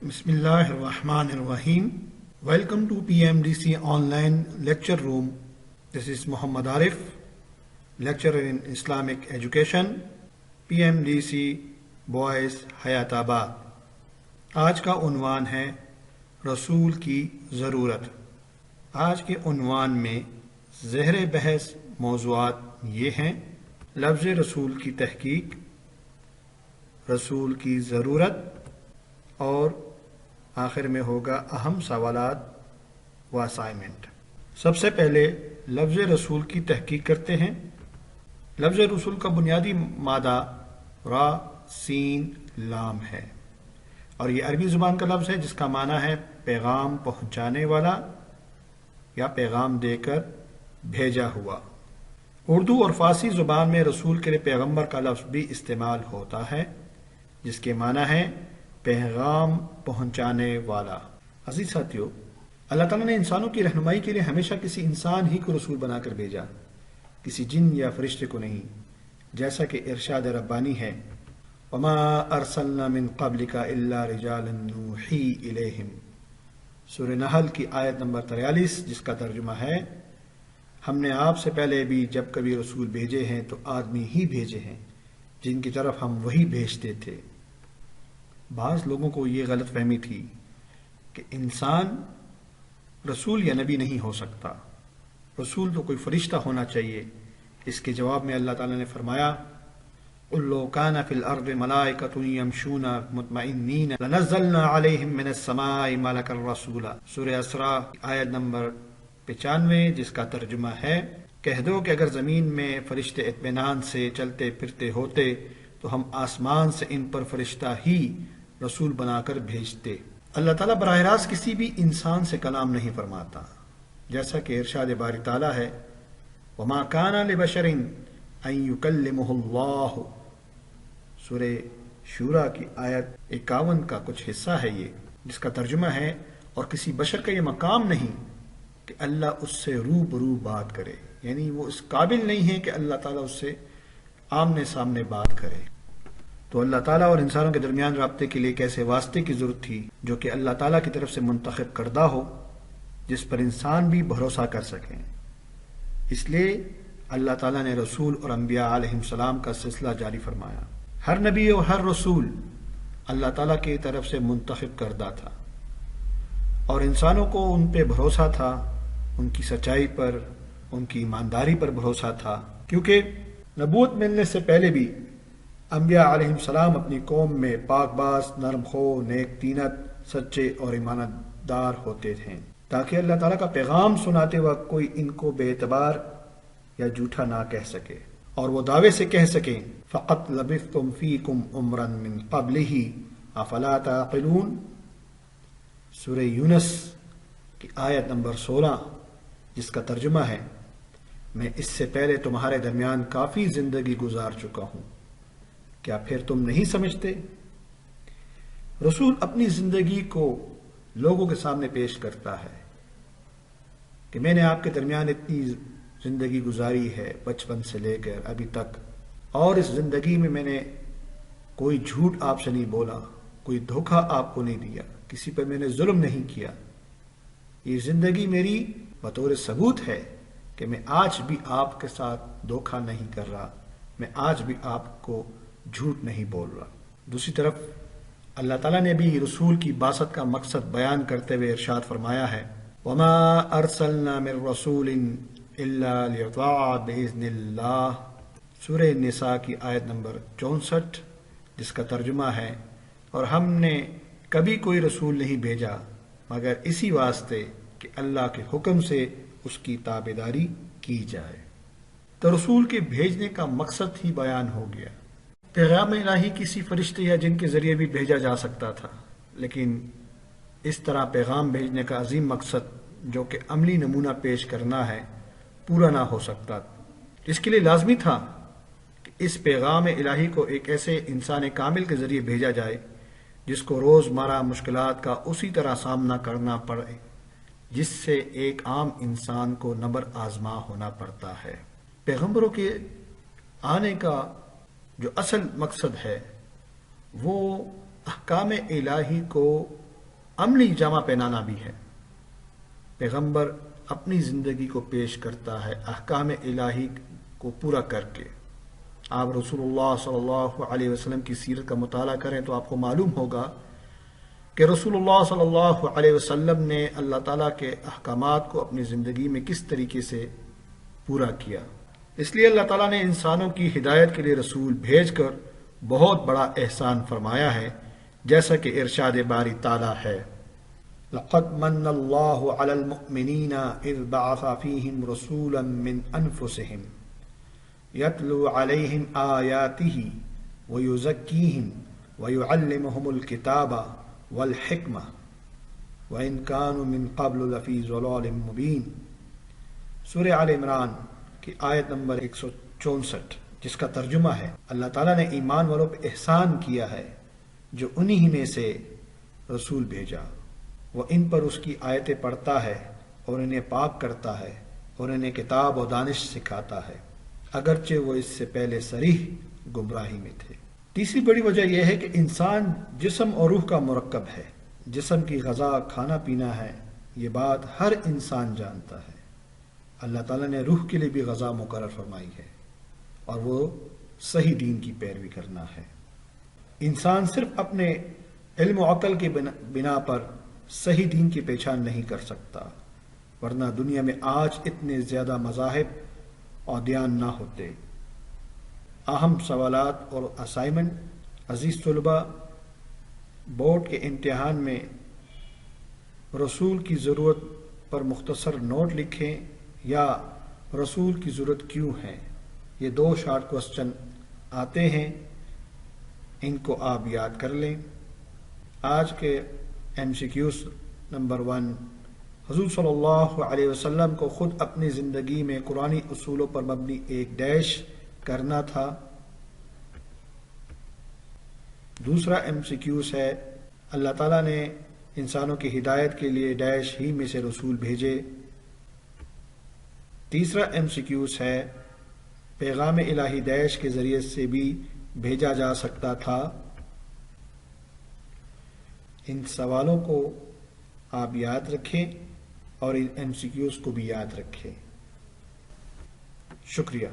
Bismillah ar-Rahman ar-Rahim. Welcome to PMDC online lecture room. This is Muhammad Arif, lecturer in Islamic education, PMDC Boys Hayatabad. آج کا عنوان ہے رسول کی ضرورت. آج کے عنوان میں زہر بحث موضوعات یہ ہیں: لفظ رسول کی تحقیق، رسول کی ضرورت، اور آخر میں ہوگا اہم سوالات و اسائنمنٹ. سب سے پہلے لفظ رسول کی تحقیق کرتے ہیں. لفظ رسول کا بنیادی مادہ را سین لام ہے، اور یہ عربی زبان کا لفظ ہے جس کا معنی ہے پیغام پہنچانے والا یا پیغام دے کر بھیجا ہوا. اردو اور فارسی زبان میں رسول کے لیے پیغمبر کا لفظ بھی استعمال ہوتا ہے جس کے معنی ہے پیغام پہنچانے والا. عزیز ساتھیو، اللہ تعالیٰ نے انسانوں کی رہنمائی کے لیے ہمیشہ کسی انسان ہی کو رسول بنا کر بھیجا، کسی جن یا فرشتے کو نہیں، جیسا کہ ارشاد ربانی ہے: وما ارسلنا من قبلک الا رجالا نوحی الیہم. سورہ نحل کی آیت نمبر 43، جس کا ترجمہ ہے: ہم نے آپ سے پہلے بھی جب کبھی رسول بھیجے ہیں تو آدمی ہی بھیجے ہیں جن کی طرف ہم وہی بھیجتے تھے. بعض لوگوں کو یہ غلط فہمی تھی کہ انسان رسول یا نبی نہیں ہو سکتا، رسول تو کوئی فرشتہ ہونا چاہیے. اس کے جواب میں اللہ تعالیٰ نے فرمایا: قُلْ لَوْ كَانَ فِي الْأَرْضِ مَلَائِكَةٌ يَمْشُونَ مُطْمَئِنِّينَ لَنَزَّلْنَا عَلَيْهِمْ مِنَ السَّمَاءِ مَلَكًا رَسُولًا. سورہ اسراء آیت نمبر 95، جس کا ترجمہ ہے: کہہ دو کہ اگر زمین میں فرشتے اطمینان سے چلتے پھرتے ہوتے تو ہم آسمان سے ان پر فرشتہ ہی رسول بنا کر بھیجتے. اللہ تعالیٰ براہ راست کسی بھی انسان سے کلام نہیں فرماتا، جیسا کہ ارشاد باری تعالیٰ ہے: وما کان لبشر ان یکلمہ اللہ. سورہ شورا کی آیت 51 کا کچھ حصہ ہے یہ، جس کا ترجمہ ہے: اور کسی بشر کا یہ مقام نہیں کہ اللہ اس سے روبرو بات کرے. یعنی وہ اس قابل نہیں ہے کہ اللہ تعالیٰ اس سے آمنے سامنے بات کرے. تو اللہ تعالیٰ اور انسانوں کے درمیان رابطے کے لیے ایک ایسے واسطے کی ضرورت تھی جو کہ اللہ تعالیٰ کی طرف سے منتخب کردہ ہو، جس پر انسان بھی بھروسہ کر سکیں. اس لیے اللہ تعالیٰ نے رسول اور انبیاء علیہ السلام کا سلسلہ جاری فرمایا. ہر نبی اور ہر رسول اللہ تعالیٰ کی طرف سے منتخب کردہ تھا، اور انسانوں کو ان پہ بھروسہ تھا، ان کی سچائی پر، ان کی ایمانداری پر بھروسہ تھا، کیونکہ نبوت ملنے سے پہلے بھی انبیاء علیہ السلام اپنی قوم میں پاک باز، نرم خو، نیک طینت، سچے اور ایماندار ہوتے تھے، تاکہ اللہ تعالیٰ کا پیغام سناتے وقت کوئی ان کو بے اعتبار یا جھوٹا نہ کہہ سکے، اور وہ دعوے سے کہہ سکیں: فقط لبثتم فیکم عمرا من قبلہ افلا تعقلون. سورہ یونس کی آیت نمبر 16، جس کا ترجمہ ہے: میں اس سے پہلے تمہارے درمیان کافی زندگی گزار چکا ہوں، کیا پھر تم نہیں سمجھتے؟ رسول اپنی زندگی کو لوگوں کے سامنے پیش کرتا ہے کہ میں نے آپ کے درمیان اتنی زندگی گزاری ہے، بچپن سے لے کر ابھی تک، اور اس زندگی میں میں نے کوئی جھوٹ آپ سے نہیں بولا، کوئی دھوکہ آپ کو نہیں دیا، کسی پر میں نے ظلم نہیں کیا. یہ زندگی میری بطور ثبوت ہے کہ میں آج بھی آپ کے ساتھ دھوکہ نہیں کر رہا، میں آج بھی آپ کو جھوٹ نہیں بول رہا. دوسری طرف اللہ تعالیٰ نے بھی رسول کی بعثت کا مقصد بیان کرتے ہوئے ارشاد فرمایا ہے: وما ارسلنا من رسول الا لیطاع باذن اللہ. سورہ نساء کی آیت نمبر 64، جس کا ترجمہ ہے: اور ہم نے کبھی کوئی رسول نہیں بھیجا مگر اسی واسطے کہ اللہ کے حکم سے اس کی تابعداری کی جائے. تو رسول کے بھیجنے کا مقصد ہی بیان ہو گیا. پیغام الہی کسی فرشتے یا جن کے ذریعے بھی بھیجا جا سکتا تھا، لیکن اس طرح پیغام بھیجنے کا عظیم مقصد جو کہ عملی نمونہ پیش کرنا ہے پورا نہ ہو سکتا. اس کے لیے لازمی تھا کہ اس پیغام الہی کو ایک ایسے انسان کامل کے ذریعے بھیجا جائے جس کو روزمرہ مشکلات کا اسی طرح سامنا کرنا پڑے جس سے ایک عام انسان کو نبر آزما ہونا پڑتا ہے. پیغمبروں کے آنے کا جو اصل مقصد ہے وہ احکام الہی کو عملی جامہ پہنانا بھی ہے۔ پیغمبر اپنی زندگی کو پیش کرتا ہے احکام الہی کو پورا کر کے۔ آپ رسول اللہ صلی اللہ علیہ وسلم کی سیرت کا مطالعہ کریں تو آپ کو معلوم ہوگا کہ رسول اللہ صلی اللہ علیہ وسلم نے اللہ تعالیٰ کے احکامات کو اپنی زندگی میں کس طریقے سے پورا کیا۔ اس لیے اللہ تعالیٰ نے انسانوں کی ہدایت کے لیے رسول بھیج کر بہت بڑا احسان فرمایا ہے، جیسا کہ ارشاد باری تعالیٰ ہے، لَقَدْ مَنَّ اللَّهُ عَلَى الْمُؤْمِنِينَ إِذْ بَعَثَ فِيهِمْ رَسُولًا مِّنْ أَنفُسِهِمْ يَتْلُو عَلَيْهِمْ آيَاتِهِ وَيُزَكِّيهِمْ وَيُعَلِّمُهُمُ الْكِتَابَ وَالْحِكْمَةَ وَإِنْ كَانُوا مِنْ قَبْلُ لَفِي ضَلَالٍ مُبِينٍ۔ سورہ آل عمران کی آیت نمبر 164، جس کا ترجمہ ہے، اللہ تعالیٰ نے ایمان والوں پہ احسان کیا ہے جو انہی میں سے رسول بھیجا، وہ ان پر اس کی آیتیں پڑھتا ہے اور انہیں پاک کرتا ہے اور انہیں کتاب و دانش سکھاتا ہے، اگرچہ وہ اس سے پہلے صریح گمراہی میں تھے۔ تیسری بڑی وجہ یہ ہے کہ انسان جسم اور روح کا مرکب ہے۔ جسم کی غذا کھانا پینا ہے، یہ بات ہر انسان جانتا ہے۔ اللہ تعالیٰ نے روح کے لیے بھی غذا مقرر فرمائی ہے، اور وہ صحیح دین کی پیروی کرنا ہے۔ انسان صرف اپنے علم و عقل کی بنا پر صحیح دین کی پہچان نہیں کر سکتا، ورنہ دنیا میں آج اتنے زیادہ مذاہب اور دیان نہ ہوتے۔ اہم سوالات اور اسائنمنٹ: عزیز طلباء، بورڈ کے امتحان میں رسول کی ضرورت پر مختصر نوٹ لکھیں یا رسول کی ضرورت کیوں ہے۔ یہ 2 شارٹ کوسچن آتے ہیں، ان کو آپ یاد کر لیں۔ آج کے MCQs نمبر 1، حضور صلی اللہ علیہ وسلم کو خود اپنی زندگی میں قرآنی اصولوں پر مبنی ایک ڈیش کرنا تھا۔ دوسرا MCQs ہے، اللہ تعالیٰ نے انسانوں کی ہدایت کے لیے ڈیش ہی میں سے رسول بھیجے۔ تیسرا MCQs ہے، پیغام الہی ڈیش کے ذریعے سے بھی بھیجا جا سکتا تھا۔ ان سوالوں کو آپ یاد رکھیں اور ان MCQs کو بھی یاد رکھیں۔ شکریہ۔